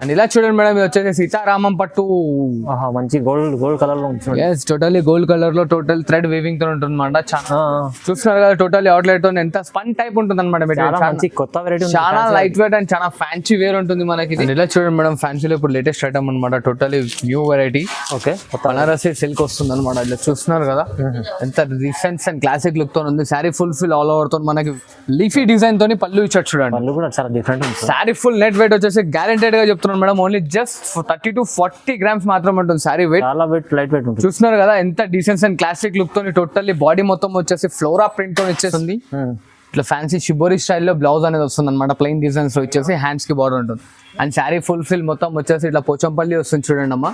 And ఇలా చూడండి madam, ఇది వచ్చేసి సీతారామం పట్టు. మంచి గోల్డ్ కలర్ లో ఉంటుంది. ఎస్, టోటల్లీ గోల్డ్ కలర్ లో టోటల్ థ్రెడ్ వీవింగ్ తో ఉంటుంది అనమాట. చూస్తున్నారు కదా, టోటల్లీ అవుట్లెట్ తో ఎంత స్పన్ టైప్ ఉంటుంది అనమాట. కొత్త వెరైటీ, చాలా లైట్ వెయిట్ అండ్ చాలా ఫ్యాన్సీ వేర్ ఉంటుంది మనకి. ఇలా చూడండి మేడం, ఫ్యాన్సీలో ఇప్పుడు లేటెస్ట్ ఐటమ్ అనమాట, totally new variety. Okay, Banarasi silk వస్తుంది అనమాట. ఇలా చూస్తున్నారు కదా, ఎంత డిఫరెన్స్ అండ్ క్లాసిక్ లుక్ తో ఉంది. Sari full fill all over తో మనకి లీఫీ డిజైన్ తోని పళ్ళు ఇచ్చాడు చూడండి. పళ్ళు కూడా చాలా డిఫరెంట్ ఉంది. శారీ ఫుల్ నెట్ వెయిట్ వచ్చేసి గ్యారెంటెడ్ గా చెప్తున్నాను madam, only just 30 to 40 grams మాత్రమే ఉంటుంది శారీ వెయిట్. చాలా లైట్ వెయిట్ ఉంటుంది. చూస్తున్నారు కదా, ఎంత డీసెన్స్ అండ్ క్లాసిక్ లుక్ తోని టోటల్లీ బాడీ మొత్తం వచ్చేసి ఫ్లోరా ప్రింట్ తో వచ్చేస్తుంది. ఇట్లా ఫ్యాన్సీ షిబోరి స్టైల్లో బ్లౌజ్ అనేది వస్తుంది అనమాట. ప్లెయిన్ డిజైన్స్ లో వచ్చేసి హ్యాండ్స్ కి బార్డర్ ఉంటుంది. అండ్ శారీ ఫుల్ ఫిల్ మొత్తం వచ్చేసి ఇట్లా పోచంపల్లి వస్తుంది చూడండి అమ్మా.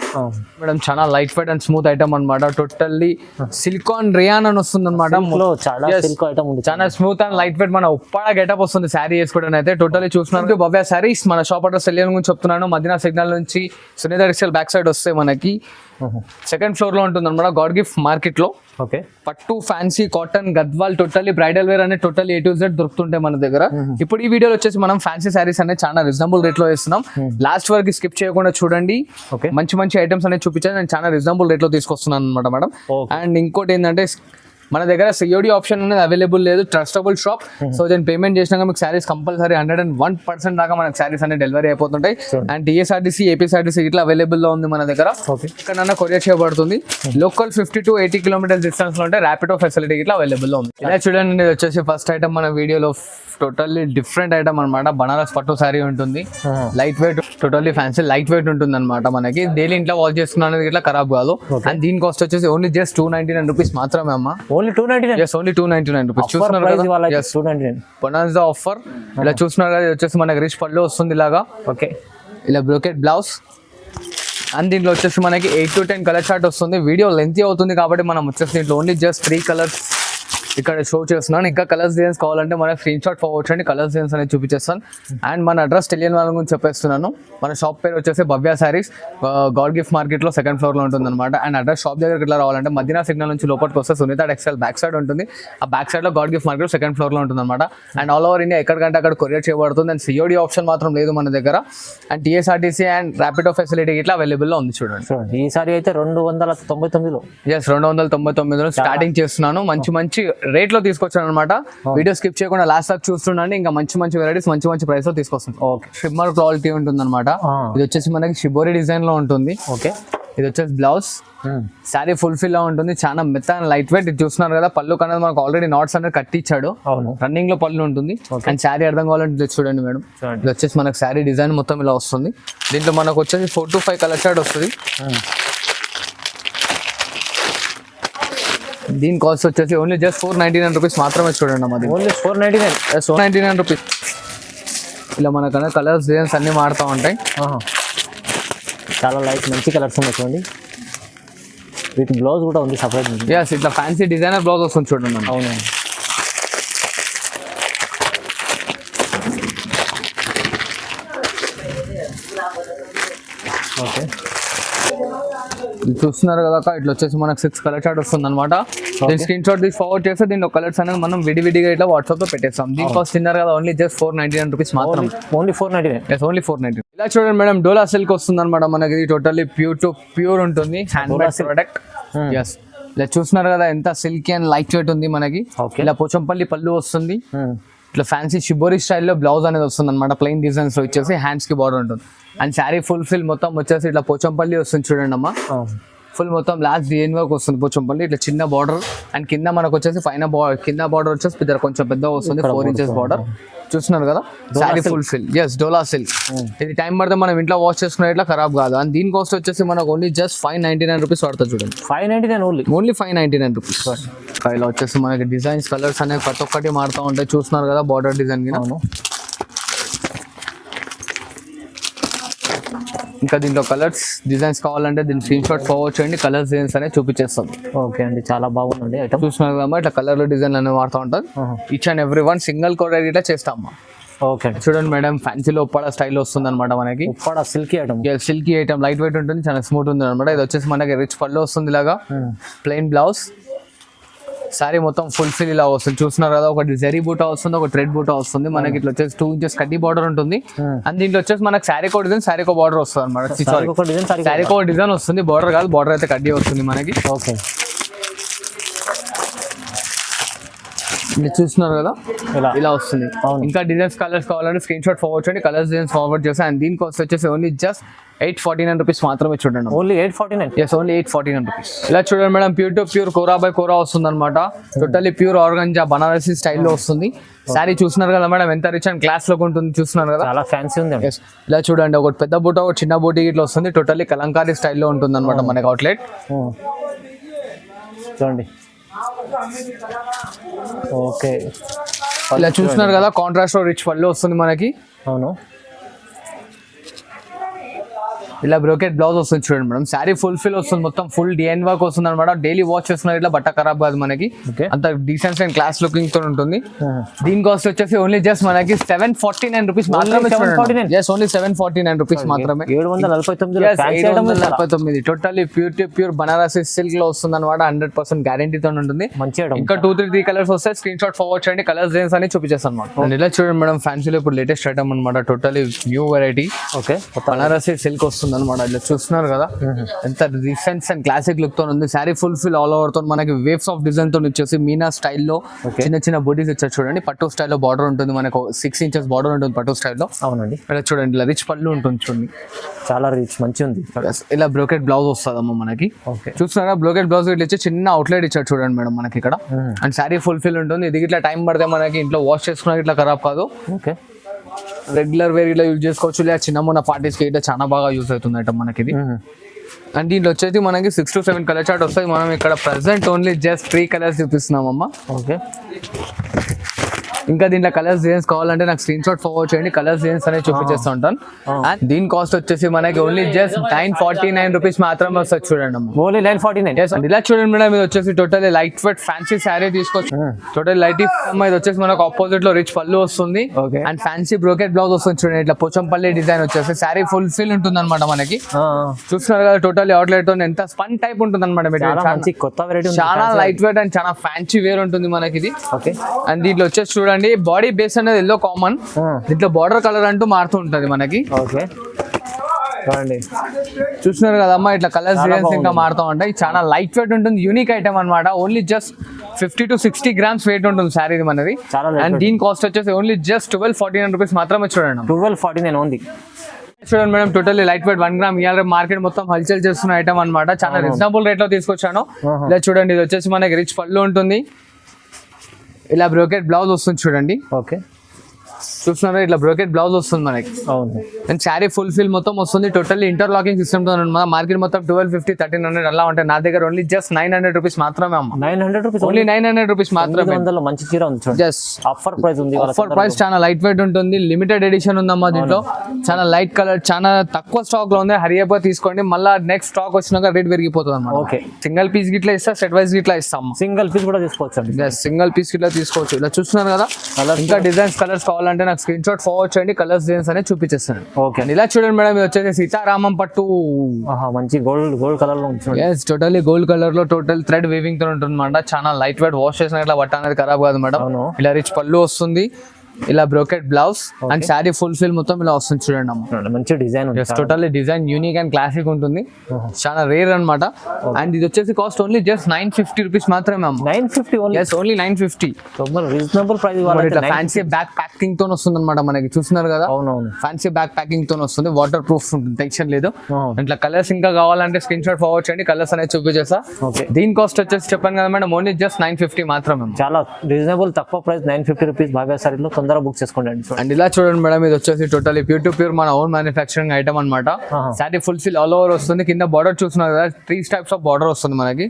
మేడం చాలా light wait and smooth item అనమాట. టోటల్లీ సిలికాన్ రియాన్ అని వస్తుంది అనమాట. చాలా స్మూత్ అండ్ లైట్ వెయిట్, మన ఉప్పాడ గెటప్ వస్తుంది శారీ వేసుకోవడం అయితే. టోటల్లీ చూస్తున్నాను భవ్య శారీస్, మన షాప్ అడ్రస్ తెలియని గురించి చెప్తున్నాను. మదీనా సిగ్నల్ నుంచి సునీత టెక్స్టైల్ బ్యాక్ సైడ్ వస్తే మనకి సెకండ్ ఫ్లోర్ లో ఉంటుంది అనమాట, గాడ్ గిఫ్ట్ మార్కెట్ లో. ఓకే, పట్టు, fancy, cotton, Gadwal, totally bridal wear అనేది టోటల్లీ A to Z దొరుకుతుంటాయి మన దగ్గర. ఇప్పుడు ఈ వీడియోలో వచ్చేసి మనం ఫ్యాన్సీ శారీస్ అనేది చాలా రీజనబుల్ రేట్ లో వేస్తున్నాం. లాస్ట్ వరకు స్కిప్ చేయకుండా చూడండి. మంచి మంచి ఐటమ్స్ అనేది చూపించాను, నేను చాలా రీజనబుల్ రేట్ లో తీసుకొస్తున్నాను అనమాట మేడం. అండ్ ఇంకోటి ఏంటంటే, మన దగ్గర COD ఆప్షన్ అనేది అవైలబుల్ లేదు. Trustable shop. సో దీన్ని పేమెంట్ చేసినాక మీకు శారీస్ కంపల్సరీ 101% దాకా మనకి శారీస్ అనేది డెలివరీ అయిపోతుంటాయి. అండ్ TSRTC, APSRTC ఇట్లా అవైలబుల్ లో ఉంది మన దగ్గర. ఇక్కడ కొరియర్ చేయబడుతుంది. లోకల్ 50 to 80 kilometers డిస్టెన్స్ లో ఉంటే ర్యాపిడో ఫెసిలిటీ ఇట్లా అవైలబుల్ లో ఉంది. ఇలా చూడండి, ఇది వచ్చేసి ఫస్ట్ ఐటమ్ మన వీడియోలో. టోటల్లీ డిఫరెంట్ ఐటమ్ అనమాట. బనారస్ పట్టు శారీ ఉంటుంది, light weight, totally fancy light weight ఉంటుంది అనమాట. మనకి డైలీ ఇంట్లో వాష్ చేసుకున్నది ఇట్లా ఖరాబ్ కాదు. అండ్ దీని కాస్ట్ వచ్చేసి ఓన్లీ జస్ట్ 299 రూపీస్ మాత్రమే అమ్మా. ఓన్లీ 299. yes, only 299 rupees. చూస్తున్నారు కదా, yes 299 బనారస్ ఆఫర్. ఇలా చూస్తున్నారు కదా, ఇది వచ్చేసి మనకి రిచ్ పళ్ళు వస్తుంది ఇలాగా. ఓకే, ఇలా బ్రోకెట్ బ్లౌజ్. అండ్ దీంట్లో వచ్చేసి మనకి 8 to 10 కలర్ చార్ట్ వస్తుంది. వీడియో లెంతీ అవుతుంది కాబట్టి మనం వచ్చేసి దీంట్లో ఓన్లీ జస్ట్ 3 కలర్స్ ఇక్కడ షో చేస్తున్నాను. ఇంకా కలర్స్ డిజైన్స్ కావాలంటే మన స్క్రీన్ షాట్ ఫార్వర్డ్ చేయండి, కలర్స్ డిజైన్స్ అనేది చూపించేస్తాను. అండ్ మన అడ్రస్ తెలియని వాళ్ళ గురించి చెప్పేస్తున్నాను. మన షాప్ పేరు వచ్చేసి భవ్య శారీస్, గాడ్ గిఫ్ట్ మార్కెట్ లో సెకండ్ ఫ్లోర్ లో ఉంటుంది అనమాట. అండ్ అడ్రస్ షాప్ దగ్గరికి ఇట్లా రావాలంటే మదీనా సిగ్నల్ నుంచి లోపలికి వస్తే సునీత టెక్స్టైల్ బ్యాక్ సైడ్ ఉంటుంది. ఆ బ్యాక్ సైడ్ లో God gift market second floor లో ఉంటుంది అనమాట. అండ్ ఆల్ ఓవర్ ఇండియా ఎక్కడికంటే అక్కడ కొరియర్ చేయబడుతుంది. అండ్ COD ఆప్షన్ మాత్రం లేదు మన దగ్గర. And TSRTC and Rapido facility ఇట్లా అవైలబుల్ లో ఉంది చూడండి. ఈ సారీ అయితే 299లో, ఎస్ 299లో స్టార్టింగ్ చేస్తున్నాను. మంచి మంచి రేట్ లో తీసుకొచ్చాను అనమాట. వీడియో స్కిప్ చేయకుండా లాస్ట్ దాకా చూస్తుండండి. ఇంకా మంచి మంచి వెరైటీస్ మంచి మంచి ప్రైస్ లో తీసుకొస్తాను. ఓకే, షిమ్మర్ క్వాలిటీ ఉంటుంది అనమాట. ఇది వచ్చేసి మనకి షిబోరి డిజైన్ లో ఉంటుంది. ఓకే, ఇది వచ్చేసి బ్లౌజ్. శారీ ఫుల్ ఫిల్ లా ఉంటుంది, చాలా మెత్త అండ్ లైట్ వెయిట్. ఇది చూస్తున్నారు కదా, పళ్ళు కన్నా మనకు ఆల్రెడీ నాట్స్ అనేది కట్టించాడు. రన్నింగ్ లో పళ్ళు ఉంటుంది. అండ్ శారీ అర్థం కావాలంటే చూడండి మేడం, ఇది వచ్చేసి మనకు శారీ డిజైన్ మొత్తం ఇలా వస్తుంది. దీంట్లో మనకు వచ్చేసి 4 to 5 కలర్ చార్ట్ వస్తుంది. దీని కాస్ట్ వచ్చేసి ఓన్లీ జస్ట్ 499 రూపీస్ మాత్రమే చూడండి అమ్మా. Only 499 rupees. ఇలా మనకన్నా కలర్స్ డిజైన్స్ అన్ని మారుతూ ఉంటాయి. చాలా లైట్ మంచి కలర్స్ ఉన్నాయి చూడండి. విత్ బ్లౌజ్ కూడా ఉంది సపరేట్. yes, ఇట్లా ఫ్యాన్సీ డిజైనర్ బ్లౌజ్ వస్తుంది చూడండి. అవును, ఓకే, చూస్తున్నారు కదా, ఇట్లా వచ్చేసి మనకు 6 కలర్ చార్ట్ వస్తుంది అనమాట. దీని స్క్రీన్ షాట్ తీసి ఫార్వర్డ్ చేస్తే దీంట్లో కలర్స్ అనేది మనం విడివిడిగా ఇట్లా వాట్సాప్ లో పెట్టేస్తాం. దీని కాస్ట్ తిన్నారు కదా, ఓన్లీ జస్ట్ 499 రూపీస్ మాత్రం. ఓన్లీ 499. yes, only 499. ఇలా చూడండి మేడం, డోలా సిల్క్ వస్తుంది అనమాట మనకి. టోటల్లీ ప్యూర్ ఉంటుంది, హ్యాండ్ మేడ్ ప్రొడక్ట్. yes, ఇలా చూస్తున్నారు కదా, ఎంత సిల్కీ అండ్ లైట్ వెయిట్ ఉంది మనకి. ఇలా పోచంపల్లి పళ్ళు వస్తుంది. ఇట్లా ఫ్యాన్సీ షిబోరి స్టైల్లో బ్లౌజ్ అనేది వస్తుంది అనమాట. ప్లెయిన్ డిజైన్స్ లో వచ్చేసి హ్యాండ్స్ కి బార్డర్ ఉంటుంది. అండ్ శారీ ఫుల్ ఫిల్ మొత్తం వచ్చేసి ఇట్లా పోచంపల్లి వస్తుంది చూడండి అమ్మా. ఫుల్ మొత్తం లాస్ట్ డిజైన్ వర్క్ వస్తుంది పోచంపల్లి. ఇట్లా చిన్న బార్డర్ అండ్ కింద మనకు వచ్చేసి పైన కింద బార్డర్ వచ్చేసి కొంచెం పెద్ద వస్తుంది, 4 inches బార్డర్. చూస్తున్నారు కదా, శారీ ఫుల్ ఫిల్. yes, డోలా సిల్క్. ఇది టైం పడితే మనం ఇంట్లో వాష్ చేసుకునే ఇట్లా ఖరాబ్ కాదు. అండ్ దీని కాస్ట్ వచ్చేసి మనకు ఓన్లీ జస్ట్ 599 రూపీస్ పడుతుంది చూడండి. 599 ఓన్లీ 599 రూపీస్. ఇలా వచ్చేసి మనకి డిజైన్స్ కలర్స్ అనేవి ప్రతి ఒక్కటి మారుతూ ఉంటాయి. చూస్తున్నారు కదా, బార్డర్ డిజైన్ కి. ఇంకా దీంట్లో కలర్స్ డిజైన్స్ కావాలంటే దీని స్క్రీన్ షాట్ ఫార్వర్డ్ చేయండి, కలర్స్ డిజైన్స్ అనేది చూపించేస్తాం. ఓకే అండి, చాలా బాగుందండి ఐటమ్. చూస్తున్నారు కదా, ఇట్లా కలర్లు డిజైన్లు అనేవి వాడుతూ ఉంటారు. Each and every one single courier ఇట్లా చేస్తామా. ఓకే, చూడండి మేడం, ఫ్యాన్సీలో ఉప్పాడ స్టైల్ వస్తుంది అనమాట మనకి. Uppada silky item. Silky item, light weight ఉంటుంది, చాలా స్మూత్ ఉంది అనమాట. ఇది వచ్చేసి మనకి రిచ్ పళ్ళు వస్తుంది ఇలాగా. Plain blouse. సారీ మొత్తం ఫుల్ ఫిల్ ఇలా వస్తుంది, చూస్తున్నారు కదా. ఒకటి జరీ బూటా వస్తుంది, ఒక థ్రెడ్ బూటా వస్తుంది మనకి. ఇట్లా వచ్చేసి 2 ఇంచెస్ కడ్డీ బార్డర్ ఉంటుంది. అండ్ దీంట్లో వచ్చేసి మనకి శారీకో డిజైన్, శారీకో బార్డర్ వస్తుంది అనమాట. శారీకో డిజైన్ వస్తుంది, బార్డర్ కాదు, బార్డర్ అయితే కడ్డీ వస్తుంది మనకి. ఓకే, మీరు చూస్తున్నారు కదా ఇలా వస్తుంది. ఇంకా డిజైన్స్ కలర్స్ కావాలంటే స్క్రీన్ షాట్ ఫార్వర్డ్ చేయండి, కలర్స్ డిజైన్స్ ఫార్వర్డ్ చేస్తాను. అండ్ దీని కాస్ట్ వచ్చేసి ఓన్లీ జస్ట్ 849 రూపీస్ మాత్రమే. చూడండి, ఓన్లీ 849. Yes, only 849 rupees. ఇలా చూడండి madam, pure to pure kora by kora వస్తుంది అనమాట. టోటల్లీ ప్యూర్ ఆర్గంజా బనారసి స్టైల్లో వస్తుంది. శారీ చూస్తున్నారు కదా మేడం, ఎంత రిచ్ అండ్ క్లాస్ లో ఉంటుంది, చూస్తున్నారు కదా. చాలా ఫ్యాన్సీ ఉంది. ఇలా చూడండి, ఒకటి పెద్ద బూట, ఒక చిన్న బూటీ ఇట్లా వస్తుంది. టోటల్లీ కలంకారీ స్టైల్లో ఉంటుంది అనమాట మనకి అవుట్లెట్. చూడండి, ఓకే. ఇలా చూస్తున్నారు కదా, కాంట్రాస్ట్ రిచ్ పళ్ళు వస్తుంది మనకి. అవును, ఇలా బ్రోకెట్ బ్లౌజ్ వస్తుంది చూడండి మేడం. శారీ ఫుల్ ఫిల్ వస్తుంది, మొత్తం ఫుల్ డిఎన్ వర్క్ వస్తుంది అనమాట. డైలీ వాష్ చేస్తున్నారు, ఇట్లా బట్ట ఖరాబ్ కాదు మనకి. అంత డీసెన్స్ అండ్ క్లాస్ లుకింగ్ తో ఉంటుంది. దీని కాస్ట్ వచ్చేసి ఓన్లీ జస్ట్ మనకి 749 రూపీస్ మాత్రమే. జస్ట్ ఓన్లీ 749 రూపీస్ మాత్రమే. 749. టోటల్లీ ప్యూర్ బనారసి సిల్క్ లో వస్తుంది అనమాట. 100% గ్యారంటీ తో ఉంటుంది. ఇంకా 2-3 కలర్స్ వస్తాయి, స్క్రీన్ షాట్ ఫార్వర్డ్ చేయండి, కలర్స్ డిజైన్స్ అని చూపించేస్తాను అనమాట. ఇలా చూడండి మేడం, ఫ్యాన్సీలో ఇప్పుడు లేటెస్ట్ ఐటమ్ అనమాట. Totally new variety. Okay, Banarasi silk వస్తుంది అనమాట. ఇలా చూస్తున్నారు కదా, ఎంత డిఫరెన్స్ అండ్ క్లాసిక్ లుక్ తో ఉంది. Sari full fill all over తో మనకి వేవ్స్ ఆఫ్ డిజైన్ తో వచ్చేసి మీనా స్టైల్లో చిన్న చిన్న బూటీస్ ఇచ్చారు చూడండి. పట్టు స్టైల్లో బార్డర్ ఉంటుంది మనకు, 6 ఇంచెస్ బార్డర్ ఉంటుంది పట్టు స్టైల్లో. అవునండి, ఇలా చూడండి, ఇలా రిచ్ పళ్ళు ఉంటుంది చూడండి, చాలా రిచ్ మంచి ఉంది. ఇలా బ్రోకెట్ బ్లౌజ్ వస్తుందమ్మా మనకి. చూస్తున్నారా, బ్రోకెట్ బ్లౌజ్ ఇట్లా ఇచ్చి చిన్న అవుట్లెట్ ఇచ్చారు చూడండి మేడం మనకి ఇక్కడ. అండ్ శారీ ఫుల్ ఫిల్ ఉంటుంది. ఇది ఇట్లా టైం పడితే మనకి ఇంట్లో వాష్ చేసుకున్నా ఇట్లా ఖరాబ్ కాదు. ఓకే, రెగ్యులర్ వేర్ ఇట్లా యూజ్ చేసుకోవచ్చు, లేదా చిన్న మొన్న పార్టీస్కి ఇట్లా చాలా బాగా యూజ్ అవుతుంది ఐటమ్ మనకి ఇది. అండ్ దీంట్లో వచ్చేసి మనకి 6 to 7 కలర్ చార్ట్ వస్తాయి. మనం ఇక్కడ ప్రెసెంట్ ఓన్లీ జస్ట్ 3 కలర్స్ చూపిస్తున్నామమ్మా. ఓకే, ఇంకా దీంట్లో కలర్స్ డిజైన్స్ కావాలంటే నాకు స్క్రీన్ షాట్ ఫార్వర్డ్ చేయండి, కలర్స్ డిజైన్స్ అనేది చూపించేస్తూ ఉంటాను. అండ్ దీని కాస్ట్ వచ్చేసి మనకి ఓన్లీ జస్ట్ 949 రూపీస్ మాత్రమే వస్తుంది చూడండి. ఓన్లీ 949. ఇలా చూడండి మేడం, ఇది వచ్చేసి totally lightweight fancy sari తీసుకోవచ్చు. టోటల్ లైట్ ఇది వచ్చేసి మనకు ఆపోజిట్ లో రిచ్ పళ్ళు వస్తుంది. అండ్ ఫ్యాన్సీ బ్రోకెట్ బ్లౌజ్ వస్తుంది చూడండి. ఇట్లా పోచంపల్లి డిజైన్ వచ్చేసి శారీ ఫుల్ ఫిల్ ఉంటుంది అనమాట మనకి. చూస్తున్నారు కదా, టోటల్లీ అవుట్లెట్ తో ఎంత స్పన్ టైప్ ఉంటుంది అనమాట. కొత్త వెరైటీ, చాలా లైట్ వెయిట్ అండ్ చాలా ఫ్యాన్సీ వేర్ ఉంటుంది మనకి ఇది. ఓకే, అండ్ దీంట్లో వచ్చేసి చూడండి, బాడీ బేస్ అనేది ఎల్లో కామన్, దీంట్లో బార్డర్ కలర్ అంటూ మారుతూ ఉంటది మనకి. ఓకే, చూస్తున్నారు కదమ్మా, ఇట్లా కలర్స్ డిజైన్స్ ఇంకా మారుతూ ఉంటాయి. చాలా లైట్ వెయిట్ ఉంటుంది, యూనిక్ ఐటమ్ అనమాట. Only just 50 to 60 grams weight ఉంటుంది శారీ మనది. అండ్ దీని కాస్ట్ వచ్చేసి ఓన్లీ జస్ట్ 1249 రూపీస్ మాత్రమే. చూడండి, 1249 ఓన్లీ. చూడండి madam, totally light weight 1 gram. ఇవాళ మార్కెట్ మొత్తం హల్చల్ చేస్తున్న ఐటమ్ అనమాట. చాలా రీజనబుల్ రేట్ లో తీసుకొచ్చాను. ఇలా చూడండి, ఇది వచ్చేసి మనకి రిచ్ పళ్ళు ఉంటుంది. ఇలా బ్రోకెట్ బ్లౌజ్ వస్తుంది చూడండి. ఓకే, చూస్తున్నారా, ఇట్లా బ్రోకెట్ బ్లౌజ్ వస్తుంది మనకి. అవును, అండ్ శారీ ఫుల్ ఫిల్ మొత్తం వస్తుంది. టోటల్లీ ఇంటర్లాకింగ్ సిస్టమ్ తో అనమాట. మార్కెట్ మొత్తం 1250, 1300 అలా ఉంటాయి. నా దగ్గర ఓన్లీ జస్ట్ 900 రూపీస్ మాత్రమే అమ్మ. 900 రూపీస్, ఓన్లీ 900 రూపీస్ మాత్రమే. మంచి చీర ఉంది చూడండి. జస్ట్ ఆఫర్ ప్రైస్ ఉంది. ఆఫర్ ప్రైస్, చాలా లైట్ వెయిట్ ఉంటుంది. లిమిటెడ్ ఎడిషన్ ఉందమ్మా దీంట్లో. చాలా లైట్ కలర్, చాలా తక్కువ స్టాక్ లో ఉంది. హరి అయిపోయి తీసుకోండి, మళ్ళీ నెక్స్ట్ స్టాక్ వచ్చినాక రేట్ పెరిగిపోతుంది అన్నమాట. ఓకే, సింగిల్ పీస్ గిట్లా ఇస్తా, సెట్ వైజ్ గిట్లా ఇస్తాం. సింగిల్ పీస్ కూడా తీసుకోవచ్చు అండి. సింగిల్ పీస్ గిట్లా తీసుకోవచ్చు. ఇలా చూస్తున్నారు కదా, ఇంకా డిజైన్స్ కలర్స్ కావాలంటే నాకు స్క్రీన్ షాట్ ఫార్వర్డ్ చేయండి, కలర్స్ డిజైన్స్ అనేది చూపించేస్తాను. ఓకే, ఇలా చూడండి మేడం, ఇది వచ్చేసి సీతారామం పట్టు. మంచి గోల్డ్ కలర్ లో ఉంటుంది. టోటల్లీ గోల్డ్ కలర్ లో టోటల్ థ్రెడ్ వీవింగ్ తో ఉంటుంది అనమాట. చాలా లైట్ వెయిట్, వాష్ చేసిన ఇట్లా బట్ట అనేది ఖరాబ్ కాదు మేడం. ఇలా రిచ్ పళ్ళు వస్తుంది, ఇలా brocade blouse and sari full fill మొత్తం ఇలా వస్తుంది చూడండి అమ్మ. మంచి design, totally design unique and classic ఉంటుంది. చాలా రేర్ అనమాట. అండ్ ఇది వచ్చేసి కాస్ట్ ఓన్లీ జస్ట్ 950 రూపీస్ మాత్రమే అమ్మ. 950 only 950. Reasonable price. Fancy back packing తో వస్తుంది అనమాట మనకి. చూస్తున్నారు కదా, అవునవును, ఫ్యాన్సీ బ్యాక్ ప్యాకింగ్ తో వస్తుంది. వాటర్ ప్రూఫ్ ఉంటుంది, టెన్షన్ లేదు. ఇట్లా కలర్స్ ఇంకా కావాలంటే స్క్రీన్ షాట్ ఫార్వర్డ్ చేయండి, కలర్స్ అనేది చూపించేస్తా. దీని కాస్ట్ వచ్చేసి చెప్పాను కదా మేడం, ఓన్లీ జస్ట్ 950 మాత్రమే. చాలా రీజనబుల్, తక్కువ ప్రైస్ 950 రూపీస్. భావ్య సారీలో తొందరగా బుక్ చేసుకోండి. అండ్ ఇలా చూడండి మేడం, ఇది వచ్చేసి టోటల్లీ ప్యూర్ టు ప్యూర్ మన ఓన్ మ్యానుఫ్యాక్చరింగ్ ఐటమ్ అనమాట. Sari full fill all over వస్తుంది. కింద బార్డర్ చూస్తున్నారు కదా, 3 types ఆఫ్ బార్డర్ వస్తుంది మనకి.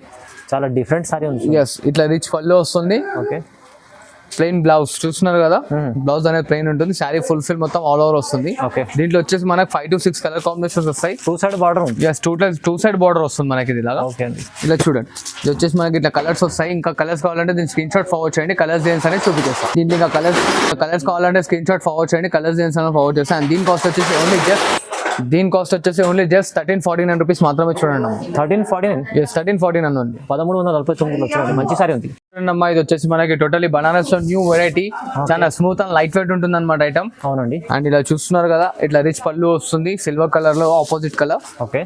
చాలా డిఫరెంట్ సారీ ఉంది. ఇట్లా రిచ్ పళ్ళు వస్తుంది. ఓకే, ప్లెయిన్ బ్లౌజ్ చూస్తున్నారు కదా, బ్లౌజ్ అనేది ప్లెయిన్ ఉంటుంది. శారీ ఫుల్ ఫిల్ మొత్తం ఆల్ ఓవర్ వస్తుంది. దీంట్లో వచ్చేసి మనకి 5 to 6 కలర్ కాంబినేషన్స్ వస్తాయి. 2 side border. Two side border వస్తుంది మనకి ఇది ఇలాగా. ఇలా చూడండి, ఇది వచ్చేసి మనకి ఇట్లా కలర్స్ వస్తాయి. ఇంకా కలర్స్ కావాలంటే దీని స్క్రీన్ షాట్ ఫార్వర్డ్ చేయండి, కలర్స్ డిజైన్స్ అనేది చూపించేస్తాం. దీంట్లో ఇంకా కలర్స్ కావాలంటే స్క్రీన్ షాట్ ఫార్వర్డ్ చేయండి, కలర్స్ డిజైన్స్ అనేది ఫార్వర్డ్ చేస్తాం. అండ్ దీని కాస్ట్ వచ్చేసి ఓన్లీ జస్ట్ దీని కాస్ట్ వచ్చేసి ఓన్లీ జస్ట్ 1349 రూపీస్ మాత్రమే చూడండి అమ్మా. 1349 ఎస్ 1349 ఉంది. 1349 చూడండి, మంచి సారీ ఉంది. చూడండి అమ్మా, ఇది వచ్చేసి మనకి టోటలీ బనారస్ లో న్యూ వెరైటీ, చాలా స్మూత్ అండ్ లైట్ వెయిట్ ఉంటుంది అనమాట ఐటమ్. అవునండి. అండ్ ఇలా చూస్తున్నారు కదా, ఇట్లా రిచ్ పళ్ళు వస్తుంది, సిల్వర్ కలర్ లో ఆపోజిట్ కలర్. ఓకే.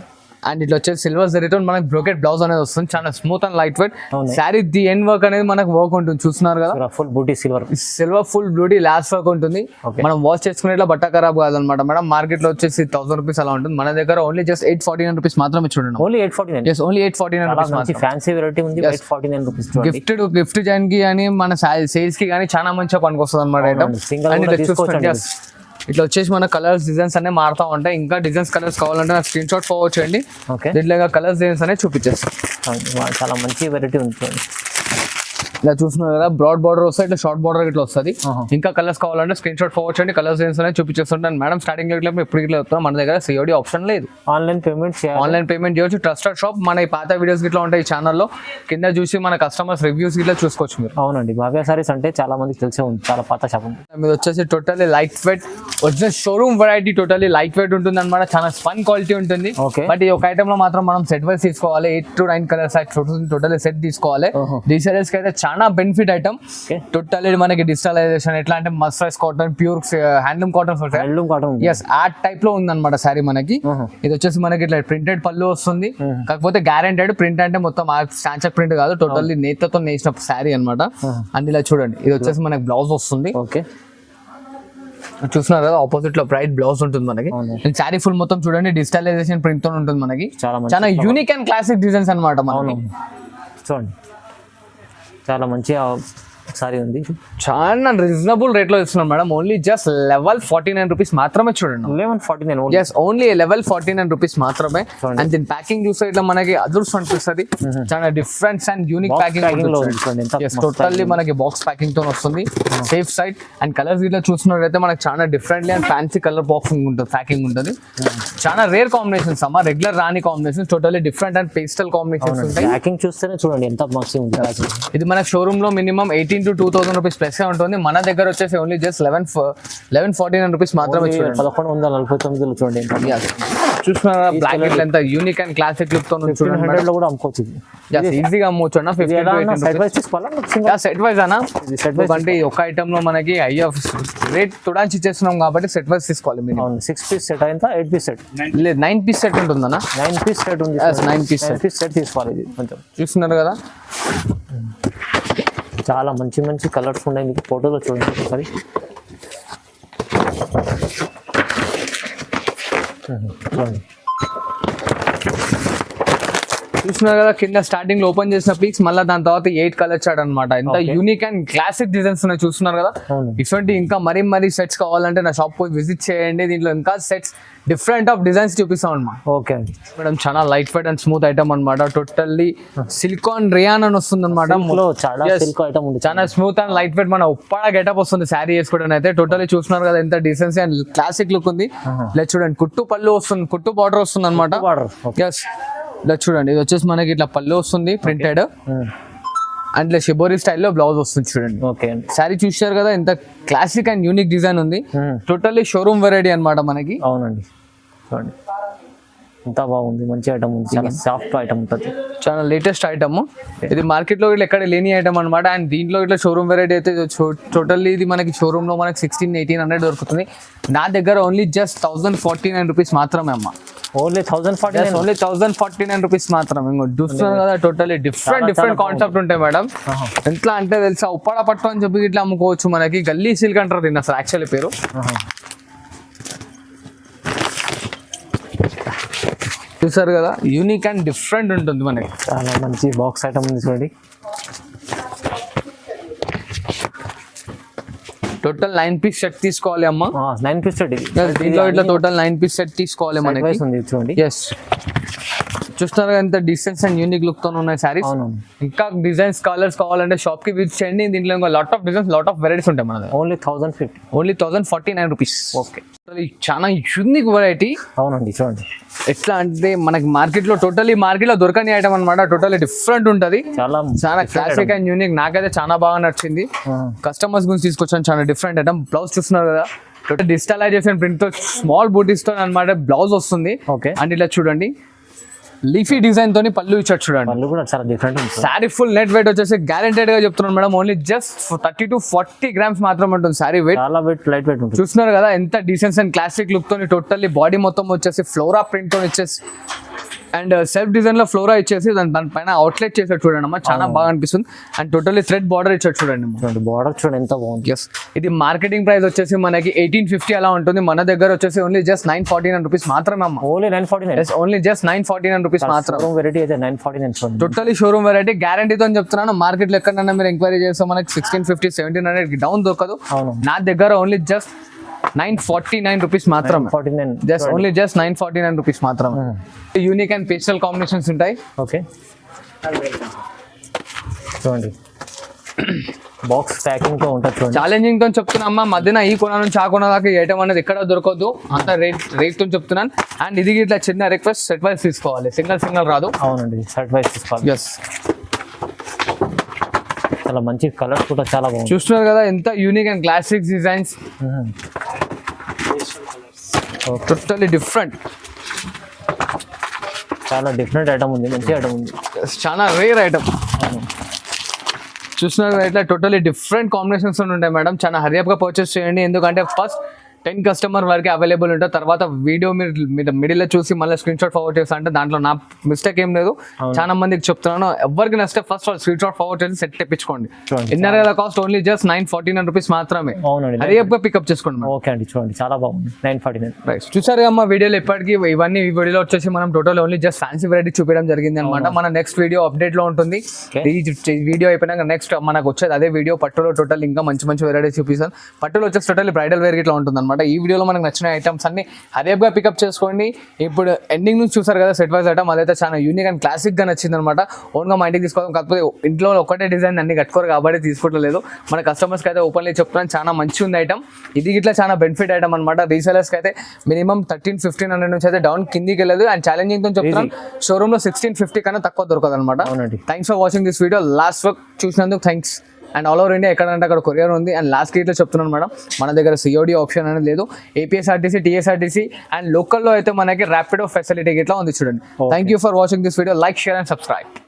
అండ్ ఇట్లా వచ్చేసి సిల్వర్ జరీతో మనకి బ్రోకెట్ బ్లౌజ్ అనేది వస్తుంది, చాలా స్మూత్ అండ్ లైట్ వెయిట్. అవును. శారీ ది ఎండ్ వర్క్ అనేది మనకు వర్క్ ఉంటుంది, చూస్తున్నారు కదా, ఫుల్ బూటీ సిల్వర్ ఫుల్ బ్లూటీ లాస్ట్ వర్క్ ఉంటుంది. Okay. మనం వాష్ చేసుకునే ఇట్లా బట్ట ఖరాబ్ కాదనమాట మేడం. మార్కెట్ లో వచ్చేసి 1000 రూపీస్ అలా ఉంటుంది, మన దగ్గర ఓన్లీ జస్ట్ 849 రూపీస్ మాత్రమే చూడండి. ఓన్లీ 849. ఎస్ ఓన్లీ 849 రూపీస్ మంచి ఫ్యాన్సీ వెరైటీ ఉంది. 849 రూపీస్ చూడండి. గిఫ్ట్ జాయిన్ కి అని మన సేల్స్ కి కానీ చాలా మంచిగా పనికొస్తుంది అనమాట ఐటమ్. సింగిల్ అండ్ కూడా ఇట్లా చూసుకోండి, తీసుకోవచ్చండి. ఇట్లా వచ్చేసి మన కలర్స్ డిజైన్స్ అనే మారుతా ఉంటాయి. ఇంకా డిజైన్స్ కలర్స్ కావాలంటే నాకు స్క్రీన్ షాట్ ఫార్వర్డ్ చేయండి. ఓకే. దీంట్లో ఇంకా కలర్స్ డిజైన్స్ అనేది చూపించేస్తాం. చాలా మంచి వెరైటీ ఉంది చూడండి. ఇలా చూస్తున్నారు కదా, బ్రాడ్ బార్డర్ వస్తుంది, ఇట్లా షార్ట్ బార్డర్ ఇట్లా వస్తుంది. ఇంకా కలర్స్ కావాలంటే స్క్రీన్ షాట్ ఫార్వర్డ్ చేయండి, కలర్స్ డిజైన్స్ అనేది చూపించేస్తుంటాను మేడం. స్టార్టింగ్ ఇట్లా ఎప్పుడు ఇట్లా వస్తాం, మన దగ్గర సిఓడి ఆప్షన్ లేదు. ఆన్లైన్ పేమెంట్ చేయవచ్చు. ట్రస్టెడ్ షాప్, మన ఈ పాత వీడియోస్ ఇట్లా ఉంటాయి ఈ ఛానల్లో, కింద చూసి మన కస్టమర్స్ రివ్యూస్ ఇట్లా చూసుకోవచ్చు మీరు. అవునండి. భావ్య సారీస్ అంటే చాలా మందికి తెలిసే ఉంది, చాలా పాత షాప్ ఉంది. మీరు వచ్చేసి totally light weight original showroom variety, totally light weight ఉంటుంది అనమాట, చాలా ఫన్ క్వాలిటీ ఉంటుంది. Okay. బట్ ఈ ఒక ఐటమ్ లో మాత్రం మనం సెట్ వైస్ తీసుకోవాలి, 8 to 9 కలర్స్ టోటల్లీ సెట్ తీసుకోవాలి. డీసెలర్స్ కి అయితే చాలా బెనిఫిట్ ఐటమ్. టోటల్లీ మనకి డిజిటలైజేషన్ ఎట్లా అంటే mercerised cotton, pure handloom cotton, yes ఆ టైప్ లో ఉంది అనమాట శారీ మనకి. ఇది వచ్చేసి మనకి ఇట్లా ప్రింటెడ్ పళ్ళు వస్తుంది, కాకపోతే గ్యారెంటెడ్ ప్రింట్ అంటే మొత్తం స్టాంచర్ ప్రింట్ కాదు, టోటల్లీ నేతతో నేసిన శారీ అనమాట. అండ్ ఇలా చూడండి, ఇది వచ్చేసి మనకి బ్లౌజ్ వస్తుంది. ఓకే. చూస్తున్నారు కదా, ఆపోజిట్ లో బ్రైట్ బ్లౌజ్ ఉంటుంది మనకి. శారీ ఫుల్ మొత్తం చూడండి డిజిటలైజేషన్ ప్రింట్ తో ఉంటుంది మనకి. చాలా యూనిక్ అండ్ క్లాసిక్ డిజైన్స్ అనమాట మనకి. చూడండి, చాలా మంచి సారీ ఉంది. చాలా రీజనబుల్ రేట్ లో ఇస్తున్నాం madam, only just level 49 rupees మాత్రమే చూడండి. 1149. ఎస్ ఓన్లీ లెవెల్ 49 రూపీస్ మాత్రమే. అండ్ దీని ప్యాకింగ్ చూస్తే ఇట్లా మనకి అదృష్టం అనిపిస్తుంది, చాలా different and unique packing. Totally మనకి బాక్స్ ప్యాకింగ్ తో వస్తుంది, సేఫ్ సైడ్. అండ్ కలర్స్ ఇట్లా చూస్తున్నట్లయితే మనకి చాలా differently and fancy colour boxing ఉంటుంది, ప్యాకింగ్ ఉంటుంది. చాలా రేర్ కాంబినేషన్స్ అమ్మా, రెగ్యులర్ రాని combinations, totally different and pastel combinations ఉంటాయి. ప్యాకింగ్ చూస్తేనే చూడండి ఎంత మంచిగా ఉంది. ఇది మన షోరూమ్ లో మినిమం 18 to 2000 రూపీస్ ప్లస్ ఉంటుంది, మన దగ్గర వచ్చేసి ఓన్లీ జస్ట్ 1149 రూపీస్ మాత్రమే చూడండి. 1149 చూడండి. చూస్తున్నారా బ్లాక్ ఇట్లా ఎంత యూనిక్ అండ్ క్లాసిక్ లుక్ తో చూడండి. 100 లో కూడా అమ్ముకోవచ్చు, ఈజీగా అమ్మవచ్చు అన్న. 50 సెట్ వైజ్ అన్న, అంటే ఒక ఐటమ్ లో మనకి అయ్యో రేట్ తుడాంచి ఇచ్చేస్తున్నాం కాబట్టి సెట్ వైజ్ తీసుకోవాలి. మీరు 6 పీస్ సెట్ అయినా 8 పీస్ సెట్ లేదు, 9 పీస్ సెట్ ఉంటుందన్న. 9 పీస్ సెట్ ఉంది. 9 పీస్ సెట్ తీసుకోవాలి. ఇది కొంచెం చూస్తున్నారు కదా, చాలా మంచి మంచి కలర్స్ ఉన్నాయి, మీకు ఫోటోలో చూడండి ఒకసారి. చూడండి, చూస్తున్నారు కదా, కింద స్టార్టింగ్ లో ఓపెన్ చేసిన పీక్స్, మళ్ళీ దాని తర్వాత 8 కలర్ చార్ట్ అనమాట. ఇంత యూనిక్ అండ్ క్లాసిక్ డిజైన్స్ ఉన్నాయి, చూస్తున్నారు కదా. ఇటువంటి ఇంకా మరీ సెట్స్ కావాలంటే నా షాప్ పోయి విజిట్ చేయండి, దీంట్లో ఇంకా సెట్స్ డిఫరెంట్ ఆఫ్ డిజైన్స్ చూపిస్తాం అనమాట. ఓకే మేడం, చాలా light wait and smooth item అనమాట, టోటల్లీ సిలికాన్ రియాన్ అని వస్తుంది అనమాట. చాలా స్మూత్ అండ్ లైట్ వెయిట్, మన ఉప్పాడ గెటప్ వస్తుంది శారీ వేసుకోవడం అయితే. టోటల్లీ చూస్తున్నారు కదా, ఎంత డీసెన్సీ అండ్ క్లాసిక్ లుక్ ఉంది. ఇలా చూడండి, కుట్టు పళ్ళు వస్తుంది, కుట్టు బార్డర్ వస్తుంది అనమాట. ఎస్, ఇలా చూడండి, ఇది వచ్చేసి మనకి ఇట్లా పళ్ళు వస్తుంది ప్రింటెడ్, అండ్ ఇట్లా షిబోరి స్టైల్లో బ్లౌజ్ వస్తుంది చూడండి. ఓకే. శారీ చూసారు కదా, ఎంత క్లాసిక్ అండ్ యూనిక్ డిజైన్ ఉంది, టోటల్లీ షోరూమ్ వెరైటీ అనమాట మనకి. అవునండి, చూడండి ఎంత బాగుంది, మంచి ఐటమ్ ఉంది, చాలా సాఫ్ట్ ఐటమ్ ఉంటుంది, చాలా లేటెస్ట్ ఐటమ్. ఇది మార్కెట్ లో ఇట్లా ఎక్కడ లేని ఐటమ్ అనమాట. అండ్ దీంట్లో ఇట్లా షోరూమ్ వెరైటీ అయితే టోటల్లీ ఇది మనకి షోరూమ్ లో మనకి 1600-1800 దొరుకుతుంది, నా దగ్గర ఓన్లీ జస్ట్ 1049 రూపీస్ మాత్రమే అమ్మా. ఓన్లీ 1049 రూపీస్ మాత్రమే. చూస్తున్నారు కదా, టోటల్లీ డిఫరెంట్ కాన్సెప్ట్ ఉంటాయి మేడం. ఎట్లా అంటే తెలుసా, ఉప్పాడ పట్టు అని చెప్పి ఇట్లా అమ్ముకోవచ్చు, మనకి గల్లీ సిల్క్ అంటారు దీన్ని అసలు యాక్చువల్లీ పేరు. చూసారు కదా, యూనిక్ అండ్ డిఫరెంట్ ఉంటుంది మనకి. చాలా మంచి బాక్స్ ఐటమ్ ఉంది చూడండి. టోటల్ 9 పీస్ సెట్ తీసుకోవాలి అమ్మా. 9 పీస్ సెట్ దీంట్లో ఇట్లా టోటల్ 9 పీస్ సెట్ తీసుకోవాలి మనకి. చూడండి, ఎస్ చూస్తున్నారు ఎంత డిస్టెన్స్ అండ్ యూనిక్ లుక్ తో ఉన్నాయి సారీస్. ఇంకా డిజైన్స్ కలర్స్ కావాలంటే షాప్ కి విజిట్ చేయండి, దీంట్లో ఇంకా lot of designs lot of varieties ఉంటాయి మన దగ్గర. Only 1050, only 1049 rupees. ఓకే, చాలా యూనిక్ వెరైటీ. అవునండి, చూడండి ఎట్లా అంటే మనకి మార్కెట్ లో దొరకని ఐటమ్ అనమాట, టోటల్లీ డిఫరెంట్ ఉంటది, చాలా క్లాసిక్ అండ్ యూనిక్. నాకైతే చాలా బాగా నచ్చింది, కస్టమర్స్ గురించి తీసుకొచ్చాను. చాలా డిఫరెంట్ ఐటమ్. బ్లౌజ్ చూస్తున్నారు కదా, డిజిటలైజేషన్ ప్రింట్ తో స్మాల్ బూటీస్ తో అన్నమాట బ్లౌజ్ వస్తుంది. ఓకే. అండ్ ఇలా చూడండి లీఫీ డిజైన్ తోని పళ్ళు ఇచ్చాడు చూడండి. పళ్ళు కూడా చాలా డిఫరెంట్ ఉంది. శారీ ఫుల్ నెట్ వెయిట్ వచ్చేసి గ్యారెంటెడ్ గా చెప్తున్నాను madam, only just 30 to 40 grams మాత్రం ఉంటుంది శారీ వెయిట్. చాలా వెయిట్, లైట్ వెయిట్ ఉంటుంది. చూస్తున్నారు కదా ఎంత డీసెన్స్ అండ్ క్లాసిక్ లుక్ తోని టోటల్లీ బాడీ మొత్తం వచ్చేసి ఫ్లోరా ప్రింట్ తో ఇచ్చేసి అండ్ సెల్ఫ్ డిజైన్ లో ఫ్లోరా ఇచ్చేసి దానిపైన అవుట్లెట్ చేసాడు చూడండి అమ్మా, చాలా బాగా అనిపిస్తుంది. అండ్ టోటల్లీ థ్రెడ్ బార్డర్ ఇచ్చాడు చూడండి అమ్మా. చూడండి బార్డర్ చూడండి ఎంత బాగుంది. ఎస్, ఇది మార్కెటింగ్ ప్రైస్ వచ్చేసి మనకి 1850 అలా ఉంటుంది. మన దగ్గర వచ్చేసి ఓన్లీ జస్ట్ 949 రూపీస్ మాత్రమే అమ్మా. ఓన్లీ 949. ఓన్లీ జస్ట్ 949 రూపీస్ మాత్రం. వెరైటీ అయితే 949. టోటలీ షోరూమ్ వెరైటీ గ్యారంటీతో చెప్తున్నాను. మార్కెట్ లో ఎక్కడైనా మీరు ఎంక్వైరీ చేస్తే మనకి 1650 1700 డౌన్ దొరకదు. అవును. నా దగ్గర ఓన్లీ జస్ట్ 949 రూపీస్ మాత్రం. 49. జస్ట్ ఓన్లీ జస్ట్ 949 రూపీస్ మాత్రం. యూనిక్ అండ్ పేస్టల్ కాంబినేషన్స్ ఉంటాయి. ఓకే చూడండి బాక్స్ ప్యాకింగ్ తో ఉంటుంది చూడండి. ఛాలెంజింగ్ తో చెప్తున్నా అమ్మా, మధ్యన ఈ కొన నుంచి ఆ కొన దాకా ఐటమ్ అనేది ఎక్కడ దొరకదు, అంత రేట్ తో చెప్తున్నాను. అండ్ ఇది ఇట్లా చిన్న రిక్వెస్ట్, సెట్ వైస్ తీసుకోవాలి, సింగల్ రాదు. అవునండి, సెట్ వైస్ తీసుకోవాలి. ఎస్, చాలా మంచి కలర్స్ కూడా చాలా బాగుంది. చూస్తున్నారు కదా ఎంత unique and classic designs, totally different. చాలా డిఫరెంట్ ఐటమ్ ఉంది, మంచి ఐటమ్ ఉంది, చాలా రేర్ ఐటమ్. చూస్తున్నారు ఇట్లా టోటల్లీ డిఫరెంట్ కాంబినేషన్స్ ఉంటాయి మేడం. చాలా హరియప్గా పర్చేస్ చేయండి, ఎందుకంటే ఫస్ట్ 10 కస్టమర్ వరకు అవైలబుల్ ఉంటుంది. తర్వాత వీడియో మీరు మిడిల్ లో చూసి మళ్ళీ స్క్రీన్ షాట్ ఫార్వర్డ్ చేస్తా అంటే దాంట్లో నా మిస్టేక్ ఏం లేదు. చాలా మందికి చెప్తున్నాను, ఎవరికి నచ్చితే ఫస్ట్ స్క్రీన్ షాట్ ఫార్వర్డ్ చేసి సెట్ తెప్పించుకోండి. ఇన్నర్ కదా కాస్ట్ ఓన్లీ జస్ట్ 949 రూపీస్ మాత్రమే. అవునండి, హరియప్గా పికప్ చేసుకోండి. ఓకే అండి, చూడండి చాలా బాగుంది. 949. రైట్, చూసారు అమ్మా వీడియోలో ఇప్పటికి ఇవన్నీ. ఈ వీడియోలో వచ్చేసి మనం total only just fancy variety చూపించడం జరిగింది అనమాట. మన నెక్స్ట్ వీడియో అప్డేట్ లో ఉంటుంది. ఈ వీడియో అయిపోయినాక నెక్స్ట్ మనకు వచ్చేది అదే వీడియో పట్టులో టోటల్ ఇంకా మంచి వెరైటీ చూపిస్తాను. పట్టులో వచ్చేసి టోటల్ బ్రైడల్ వేర్ ఇట్లా ఉంటుంది అనమాట. ఈ వీడియోలో మనకు నచ్చిన ఐటమ్స్ అన్ని హరియప్గా పికప్ చేసుకోండి. ఇప్పుడు ఎండింగ్ నుంచి చూసారు కదా సెట్ వైజ్ ఐటమ్, అదైతే చాలా యూనిక్ అండ్ క్లాసిక్ గా నచ్చింది అనమాట. ఓన్గా మా ఇంటికి తీసుకోవడం, కాకపోతే ఇంట్లో ఒకటే డిజైన్ అన్ని కట్టుకోరు కాబట్టి తీసుకోవట్లేదు. మన కస్టమర్స్కి అయితే ఓపెన్లీ చెప్తున్నాను, చాలా మంచి ఉంది ఐటమ్. ఇది ఇట్లా చాలా బెనిఫిట్ ఐటమ్ అనమాట. రీసెలర్స్కి అయితే మినిమం 1300-1500 నుంచి అయితే డౌన్ కిందికి వెళ్ళదు. అండ్ ఛాలెంజింగ్ తో చెప్తున్నాను, షోరూమ్ లో 1650 కన్నా తక్కువ దొరకదు అనమాట. Thanks for watching this video. Last work చూసినందుకు thanks. And all over India ఎక్కడంటే అక్కడ కొరియర్ ఉంది. అండ్ లాస్ట్ గేట్లో చెప్తున్నాను మేడం, మన దగ్గర COD ఆప్షన్ అనేది లేదు. APSRTC, TSRTC అండ్ లోకల్లో అయితే మనకి ర్యాపిడో ఫెసిలిటీ ఇట్లా ఉంది చూడండి. Thank you for watching this video. Like, share and subscribe.